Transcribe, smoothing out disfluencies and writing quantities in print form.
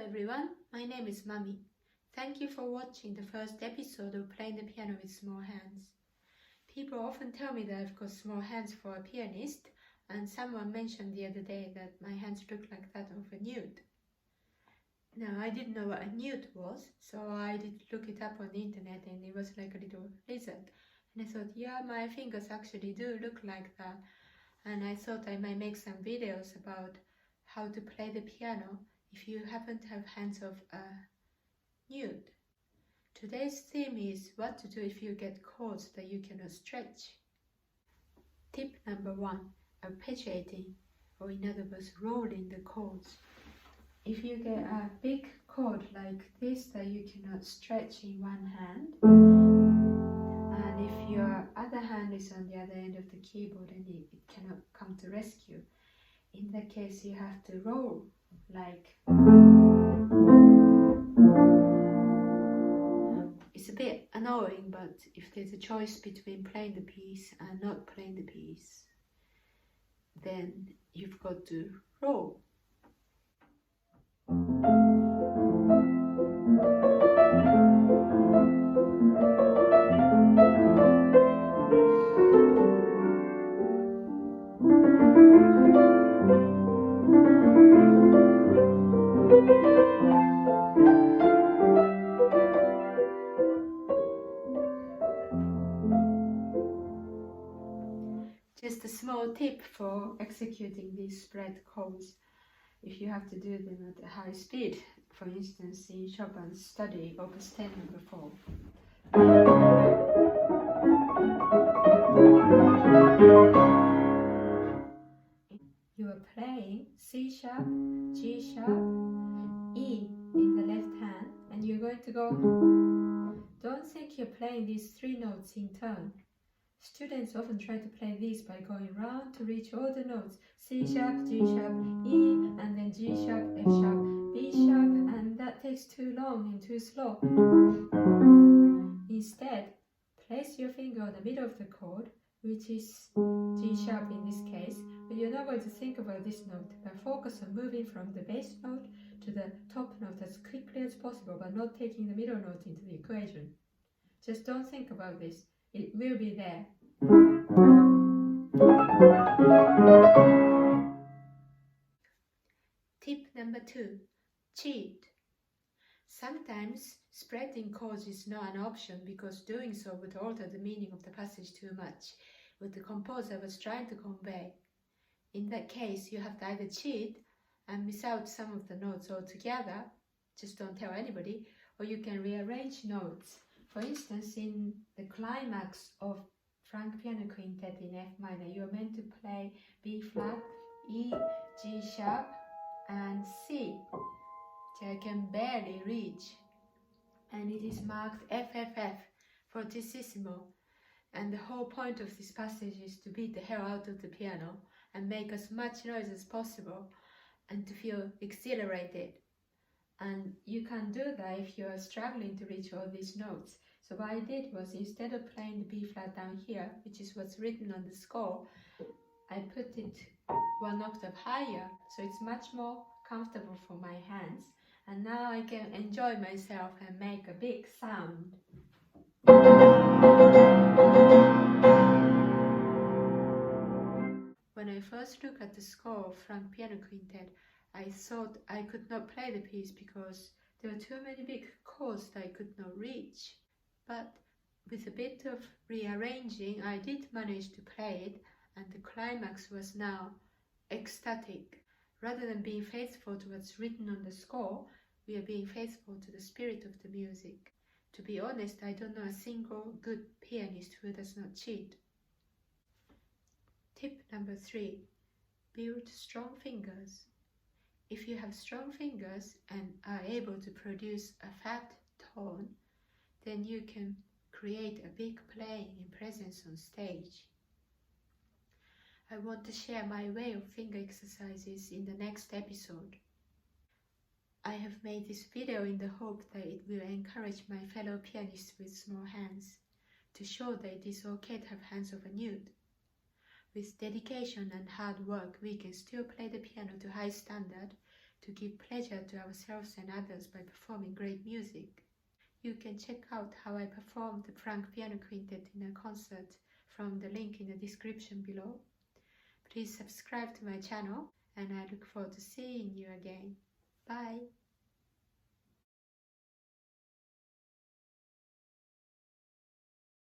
everyone, my name is Mami. Thank you for watching the first episode of Playing the Piano with Small Hands. People often tell me that I've got small hands for a pianist, and someone mentioned the other day that my hands look like that of a NEWT. Now, I didn't know what a NEWT was, so I did look it up on the internet, and it was like a little lizard. And I thought, yeah, my fingers actually do look like that. And I thought I might make some videos about how to play the piano if you happen to have hands of a NEWT. Today's theme is what to do if you get chords that you cannot stretch. Tip number 1, arpeggiating, or in other words, rolling the chords. If you get a big chord like this that you cannot stretch in one hand, and if your other hand is on the other end of the keyboard and it cannot come to rescue, in that case you have to roll like. It's a bit annoying, but if there's a choice between playing the piece and not playing the piece, then you've got to roll. Just a small tip for executing these spread chords if you have to do them at a high speed. For instance, in Chopin's study, Opus 10 number 4. You are playing C sharp, G sharp, E in the left hand, and you're going to go. Don't think you're playing these 3 notes in turn. Students often try to play these by going round to reach all the notes: C sharp, G sharp, E, and then G sharp, F sharp, B sharp, and that takes too long and too slow. Instead, place your finger on the middle of the chord, which is G sharp in this case, but you're not going to think about this note, but focus on moving from the bass note to the top note as quickly as possible, but not taking the middle note into the equation. Just don't think about this. It will be there. Tip number 2, cheat. Sometimes spreading chords is not an option because doing so would alter the meaning of the passage too much, what the composer was trying to convey. In that case, you have to either cheat and miss out some of the notes altogether, just don't tell anybody, or you can rearrange notes. For instance, in the climax of Franck Piano Quintet in F minor, you are meant to play B flat, E, G sharp, and C, which I can barely reach. And it is marked FFF, fortissimo. And the whole point of this passage is to beat the hell out of the piano and make as much noise as possible and to feel exhilarated. And you can do that if you are struggling to reach all these notes. So what I did was, instead of playing the B flat down here, which is what's written on the score, I put it 1 octave higher, so it's much more comfortable for my hands. And now I can enjoy myself and make a big sound. When I first looked at the score of Franck Piano Quintet, I thought I could not play the piece because there were too many big chords that I could not reach. But with a bit of rearranging, I did manage to play it, and the climax was now ecstatic. Rather than being faithful to what's written on the score, we are being faithful to the spirit of the music. To be honest, I don't know a single good pianist who does not cheat. Tip number 3, build strong fingers. If you have strong fingers and are able to produce a fat tone, then you can create a big playing and presence on stage. I want to share my way of finger exercises in the next episode. I have made this video in the hope that it will encourage my fellow pianists with small hands to show that it is okay to have hands of a NEWT. With dedication and hard work, we can still play the piano to high standard, to give pleasure to ourselves and others by performing great music. You can check out how I performed the Franck Piano Quintet in a concert from the link in the description below. Please subscribe to my channel, and I look forward to seeing you again. Bye!